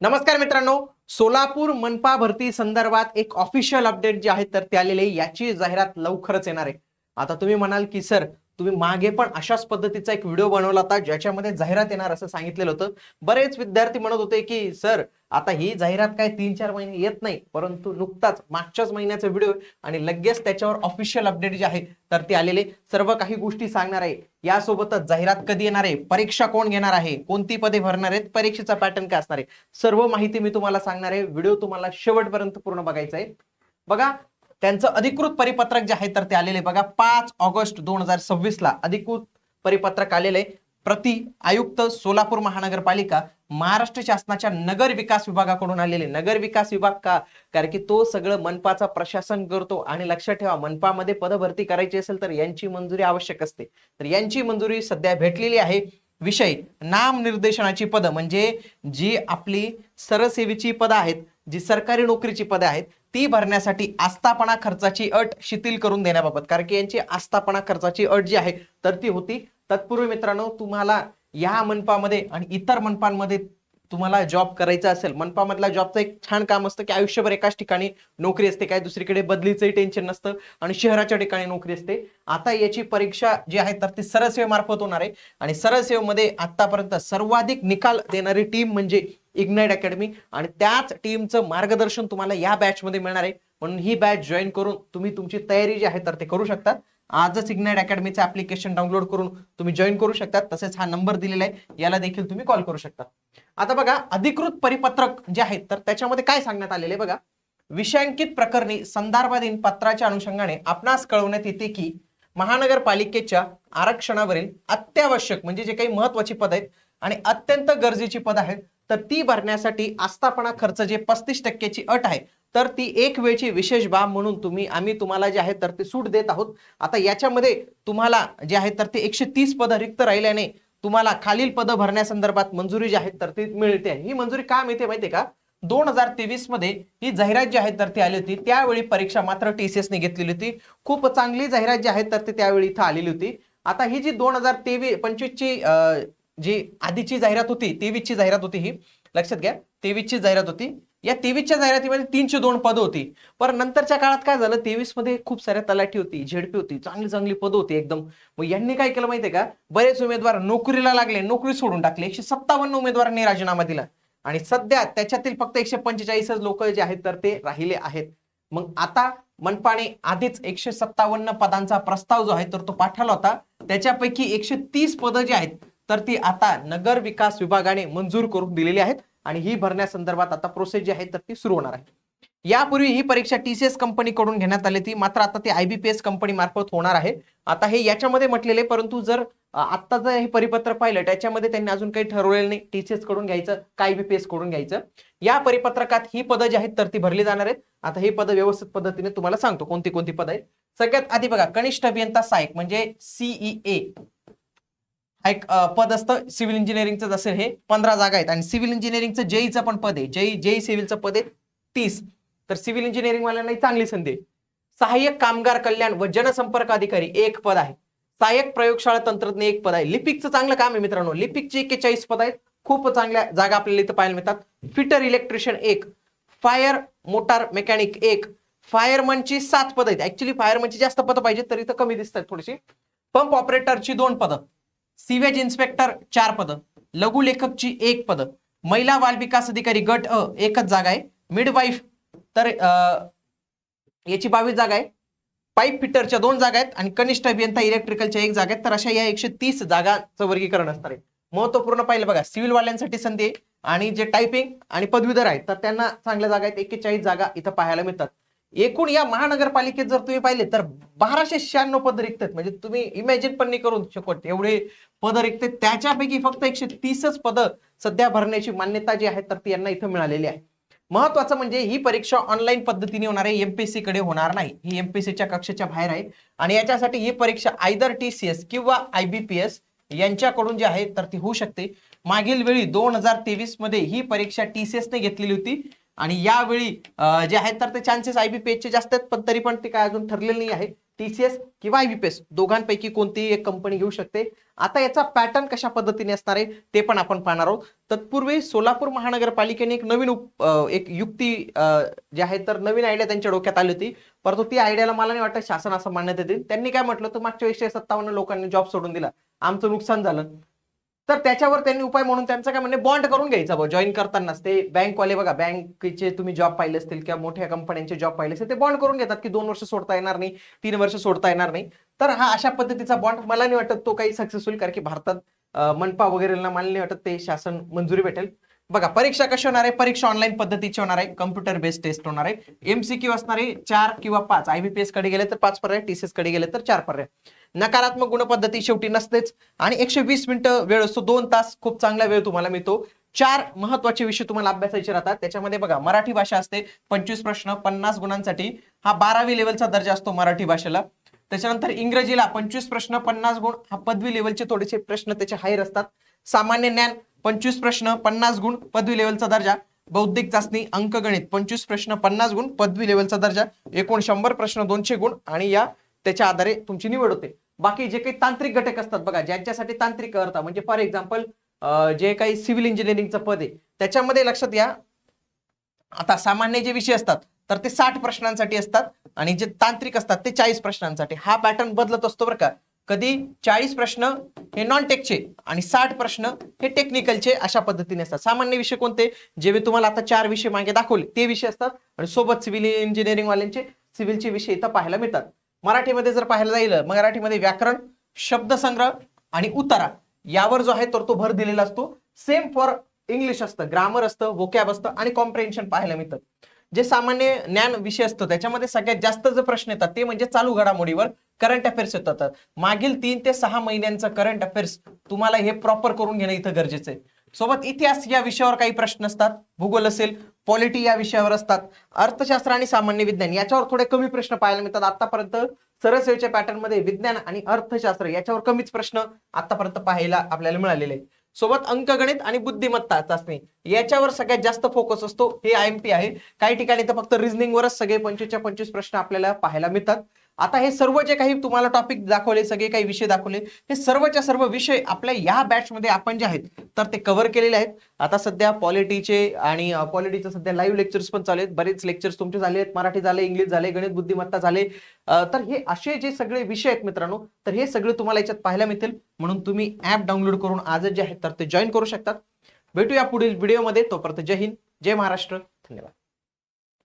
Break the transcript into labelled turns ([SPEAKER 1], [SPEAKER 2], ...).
[SPEAKER 1] नमस्कार मित्रांनो, सोलापूर मनपा भरती संदर्भात एक ऑफिशियल अपडेट जे आहे तर ते आलेले याची जाहिरात लवकरच येणार आहे. आता तुम्ही म्हणाल की सर तुम्ही मागे पण अशाच पद्धतीचा एक व्हिडिओ बनवला होता ज्याच्यामध्ये जाहिरात येणार असं सांगितलेलं होतं. बरेच विद्यार्थी म्हणत होते की सर आता ही जाहिरात काय 3-4 महिने येत नाही, परंतु नुकताच मागच्याच महिन्याचा व्हिडिओ आणि लगेच त्याच्यावर ऑफिशियल अपडेट जे आहे तर ते आलेले सर्व काही गोष्टी सांगणार आहे. यासोबतच जाहिरात कधी येणार आहे, परीक्षा कोण घेणार आहे, कोणती पदे भरणार आहेत, परीक्षेचा पॅटर्न काय असणार आहे, सर्व माहिती मी तुम्हाला सांगणार आहे. व्हिडिओ तुम्हाला शेवटपर्यंत पूर्ण बघायचा आहे. बघा, त्यांचं अधिकृत परिपत्रक जे आहे तर ते आलेले बघा 5 ऑगस्ट 2026 ला अधिकृत परिपत्रक आलेले आहे. प्रति आयुक्त सोलापूर महानगरपालिका महाराष्ट्र शासनाच्या नगर विकास विभागाकडून आलेले. नगर विकास विभाग का? कारण की तो सगळं मनपाचा प्रशासन करतो आणि लक्षात ठेवा मनपामध्ये पदभरती करायची असेल तर यांची मंजुरी आवश्यक असते. तर यांची मंजुरी सध्या भेटलेली आहे. विषय नामनिर्देशनाची पदं म्हणजे जी आपली सरसेवेची पदं आहेत, जी सरकारी नोकरीची पदं आहेत ती भरण्यासाठी आस्थापना खर्चाची अट शिथिल करून देण्याबाबत, कारण की यांची आस्थापना खर्चाची अट जी आहे तर ती होती. तत्पूर्वी मित्रांनो, तुम्हाला या मनपामध्ये आणि इतर मनपांमध्ये तुम्हाला जॉब करायचा असेल, मनपामधला जॉबचं एक छान काम असतं की आयुष्यभर एकाच ठिकाणी नोकरी असते, काय दुसरीकडे बदलीचंही टेन्शन नसतं आणि शहराच्या ठिकाणी नोकरी असते. आता याची परीक्षा जी आहे तर ती सरसेवेमार्फत होणार आहे आणि सरसेवेमध्ये आतापर्यंत सर्वाधिक निकाल देणारी टीम म्हणजे इग्नाइट अकॅडमी आणि त्याच टीमचं मार्गदर्शन तुम्हाला या बॅच मध्ये मिळणार आहे. म्हणून ही बॅच जॉईन करून तुम्ही तुमची तयारी जी आहे तर ते करू शकता. आजच इग्नाइट अकॅडमीचं ऍप्लिकेशन डाउनलोड करून तुम्ही जॉईन करू शकता. तसेच हा नंबर दिलेला आहे, याला देखील तुम्ही कॉल करू शकता. आता बघा, अधिकृत परिपत्रक जे आहे तर त्याच्यामध्ये काय सांगण्यात आलेले बघा, विषयांकित प्रकरणी संदर्भाधीन पत्राच्या अनुषंगाने आपणास कळवण्यात येते की महानगरपालिकेच्या आरक्षणावरील अत्यावश्यक म्हणजे जे काही महत्वाची पद आहेत आणि अत्यंत गरजेची पद आहेत तर ती भरण्यासाठी आस्थापना खर्च जे 35% अट आहे तर ती एक वेळची विशेष बाब म्हणून आम्ही तुम्हाला जे आहे तर ते सूट देत आहोत. आता याच्यामध्ये तुम्हाला जे आहे तर ते 130 पद रिक्त राहिल्याने तुम्हाला खालील पद भरण्यासंदर्भात मंजुरी जी आहे तर ती मिळते. ही मंजुरी का मिळते माहितीये का? 2023 मध्ये ही जाहिरात जी आहे तर ती आली होती. त्यावेळी परीक्षा मात्र TCS ने घेतलेली होती. खूप चांगली जाहिरात जी आहे तर ती त्यावेळी इथं आलेली होती. आता ही जी 2023-25 ची जी आधीची जाहिरात होती, 23 ची जाहिरात होती, ही लक्षात घ्या 23 ची जाहिरात होती. या 23 च्या जाहिरातीमध्ये 302 पद होती. पण नंतरच्या काळात काय झालं, 23 मध्ये खूप साऱ्या तलाठी होती, झेडपी होती, चांगली चांगली पद होती एकदम. मग यांनी काय केलं माहितीये का, बरेच उमेदवार नोकरीला लागले, नोकरी सोडून टाकले. 157 उमेदवारांनी राजीनामा दिला आणि सध्या त्याच्यातील फक्त 145 लोक जे आहेत तर ते राहिले आहेत. मग आता मनपाने आधीच 157 पदांचा प्रस्ताव जो आहे तर तो पाठवला होता. त्याच्यापैकी 130 पदं जी आहेत तर ती आता नगर विकास विभागाने मंजूर करून दिलेली आहेत आणि ही भरण्यासंदर्भात आता प्रोसेस जी आहे तर ती सुरू होणार आहे. यापूर्वी ही परीक्षा TCS कंपनीकडून घेण्यात आली होती, मात्र आता ती IBPS कंपनी मार्फत होणार आहे. आता हे याच्यामध्ये म्हटलेले, परंतु जर आता जर हे परिपत्रक पाहिलं त्याच्यामध्ये त्यांनी अजून काही ठरवलेलं नाही TCS कडून घ्यायचं का IBPS कडून घ्यायचं. या परिपत्रकात ही पदं जी आहेत तर ती भरली जाणार आहेत. आता ही पदं व्यवस्थित पद्धतीने तुम्हाला सांगतो कोणती कोणती पदं आहेत. सगळ्यात आधी बघा, कनिष्ठ अभियंता सहाय्यक म्हणजे CEA एक पद असतं सिव्हिल इंजिनिअरिंगचं. असेल हे 15 जागा आहेत आणि सिव्हिल इंजिनिअरिंगचं जेईचं पण पद आहे, जेई सिव्हिलचं पद आहे 30. तर सिव्हिल इंजिनिअरिंग वाल्यांना चांगली संधी आहे. सहाय्यक कामगार कल्याण व जनसंपर्क अधिकारी एक पद आहे. सहाय्यक प्रयोगशाळा तंत्रज्ञ एक पद आहे. लिपिकचं चांगलं काम आहे मित्रांनो, लिपिकचे 41 पद आहेत. खूप चांगल्या जागा आपल्याला इथं पाहायला मिळतात. फिटर इलेक्ट्रिशियन एक, फायर मोटार मेकॅनिक एक, फायरमनची 7 पद आहेत. ऍक्च्युली फायरमनची जास्त पदं पाहिजेत तर इथं कमी दिसतात थोडीशी. पंप ऑपरेटरची 2 पदं, सीवेज इन्स्पेक्टर 4 पदं, लघु लेखकची 1 पद, महिला बाल विकास अधिकारी गट अ एकच जागा आहे. मिडवाईफ तर याची 22 जागा आहे. पाईप फिटरच्या 2 जागा आहेत आणि कनिष्ठ अभियंता इलेक्ट्रिकलच्या 1 जागा आहेत. तर अशा या 130 जागांचं वर्गीकरण असणार आहे. महत्वपूर्ण पाहिलं बघा, सिव्हिल वाल्यांसाठी संधी आहे आणि जे टायपिंग आणि पदवीधर आहेत तर त्यांना चांगल्या जागा आहेत. 41 जागा इथं पाहायला मिळतात. एकूण या महानगरपालिकेत जर तुम्ही पाहिले तर 1296 पद रिक्त आहेत. म्हणजे तुम्ही इमॅजिन पण नाही करू शकत एवढे पद रिक्त आहेत. त्याच्यापैकी फक्त 130च पदं सध्या भरण्याची मान्यता जी आहे तर ती यांना इथं मिळालेली आहे. महत्वाचं म्हणजे ही परीक्षा ऑनलाईन पद्धतीने होणार आहे, MPSC कडे होणार नाही. ही MPSCच्या कक्षेच्या बाहेर आहे आणि याच्यासाठी ही परीक्षा आयदर TCS किंवा IBPS यांच्याकडून जी आहे तर ती होऊ शकते. मागील वेळी 2023 मध्ये ही परीक्षा TCS ने घेतलेली होती आणि यावेळी जे आहेत तर ते चान्सेस IBPS चे जास्त आहेत, पण तरी पण ते काय अजून ठरलेलं नाही आहे. TCS किंवा IBPS दोघांपैकी कोणतीही एक कंपनी घेऊ शकते. आता याचा पॅटर्न कशा पद्धतीने असणार आहे ते पण आपण पाहणार आहोत. तत्पूर्वी सोलापूर महानगरपालिकेने एक नवीन एक युक्ती जी आहे तर नवीन आयडिया त्यांच्या डोक्यात आली होती, परंतु ती आयडियाला मला नाही वाटत शासन असं मान्यता देईल. त्यांनी काय म्हटलं, तर मागच्या 157 लोकांनी जॉब सोडून दिला, आमचं नुकसान झालं, तर त्याच्यावर त्यांनी उपाय म्हणून त्यांचं काय म्हणणे, बॉन्ड करून घ्यायचा भाऊ. जॉईन करतानाच ते बँकवाले बघा, बँकेचे तुम्ही जॉब पाहिले असतील किंवा मोठ्या कंपन्यांचे जॉब पाहिले असतील, ते बॉन्ड करून घेतात की 2 वर्ष सोडता येणार नाही, 3 वर्ष सोडता येणार नाही. तर हा अशा पद्धतीचा बॉन्ड मला नाही वाटत तो काही सक्सेसफुल, कारण की भारतात मनपा वगैरेला मला नाही वाटत ते शासन मंजुरी भेटेल. बघा परीक्षा कशी होणार आहे, परीक्षा ऑनलाईन पद्धतीची होणार आहे, कम्प्युटर बेस्ड टेस्ट होणार आहे. MCQ असणार आहे 4 किंवा 5. IBPS कडे गेले तर 5 पर्याय, TCS कडे गेले तर 4 पर्याय. नकारात्मक गुणपद्धती शेवटी नसतेच आणि 120 मिनिटं वेळ असतो, 2 तास खूप चांगला वेळ तुम्हाला मिळतो. 4 महत्वाचे विषय तुम्हाला अभ्यासायचे राहतात. त्याच्यामध्ये बघा मराठी भाषा असते, 25 प्रश्न 50 गुणांसाठी, हा 12वी लेवलचा दर्जा असतो मराठी भाषेला. त्याच्यानंतर इंग्रजीला 25 प्रश्न 50 गुण, हा पदवी लेवलचे थोडेसे प्रश्न त्याचे हायर असतात. सामान्य ज्ञान 25 प्रश्न 50 गुण, पदवी लेवलचा दर्जा. बौद्धिक चाचणी अंकगणित 25 प्रश्न 50 गुण, पदवी लेवलचा दर्जा. एकूण 100 प्रश्न 200 गुण आणि या त्याच्या आधारे तुमची निवड होते. बाकी जे काही तांत्रिक घटक असतात बघा, ज्यांच्यासाठी तांत्रिक अर्थ म्हणजे फॉर एक्झाम्पल जे काही सिव्हिल इंजिनिअरिंगचं पद आहे त्याच्यामध्ये लक्षात घ्या, आता सामान्य जे विषय असतात तर ते 60 प्रश्नांसाठी असतात आणि जे तांत्रिक असतात ते 40 प्रश्नांसाठी. हा पॅटर्न बदलत असतो बरं का. कधी 40 प्रश्न हे नॉन टेकचे आणि 60 प्रश्न हे टेक्निकलचे, अशा पद्धतीने असतात. सामान्य विषय कोणते, जे मी तुम्हाला आता 4 विषय मागे दाखवले ते विषय असतात आणि सोबत सिव्हिल इंजिनिअरिंग वाल्यांचे सिव्हिलचे विषय इथं पाहायला मिळतात. मराठीमध्ये जर पाहायला जाईल, मराठीमध्ये व्याकरण, शब्दसंग्रह आणि उतारा यावर जो आहे तर तो भर दिलेला असतो. सेम फॉर इंग्लिश असतं, ग्रामर असतं, वोकॅब असतं आणि कॉम्प्रिहेन्शन पाहायला मिळतं. जे सामान्य ज्ञान विषय असतो त्याच्यामध्ये सगळ्यात जास्त जे प्रश्न येतात ते म्हणजे चालू घडामोडीवर करंट अफेअर्स येतात. मागील 3 ते 6 महिन्यांचं करंट अफेअर्स तुम्हाला हे प्रॉपर करून घेणं इथं गरजेचं आहे. सोबत इतिहास या विषयावर काही प्रश्न असतात, भूगोल असेल, पॉलिटी या विषयावर असतात, अर्थशास्त्र आणि सामान्य विज्ञान याच्यावर थोडे कमी प्रश्न पाहायला मिळतात. आतापर्यंत सरळ सेवेच्या पॅटर्न मध्ये विज्ञान आणि अर्थशास्त्र याच्यावर कमीच प्रश्न आतापर्यंत पाहायला आपल्याला मिळालेले आहेत. सोबत अंकगणित आणि बुद्धिमत्ता चाचणी याच्यावर सगळ्यात जास्त फोकस असतो. हे IMP आहे. काही ठिकाणी तर फक्त रिझनिंग वरच सगळे 25च्या 25 प्रश्न आपल्याला पाहायला मिळतात. आता हे सर्व जे काही तुम्हाला टॉपिक दाखवले, सगळे काही विषय दाखवले, हे सर्वच्या सर्व विषय आपल्या या बॅच मध्ये आपण जे आहेत तर ते कव्हर केलेले आहेत. आता सध्या पॉलिटीचे आणि पॉलिटीचं सध्या लाईव्ह लेक्चर्स पण चालू आहेत. बरेच लेक्चर्स तुमचे झाले आहेत, मराठी झाले, इंग्लिश झाले, गणित बुद्धिमत्ता झाले. तर हे असे जे सगळे विषय आहेत मित्रांनो, तर हे सगळे तुम्हाला याच्यात पाहायला मिळतील. म्हणून तुम्ही ऍप डाउनलोड करून आजच जे आहेत तर ते जॉईन करू शकतात. भेटूया पुढील व्हिडिओमध्ये. तोपर्यंत जय हिंद, जय महाराष्ट्र, धन्यवाद.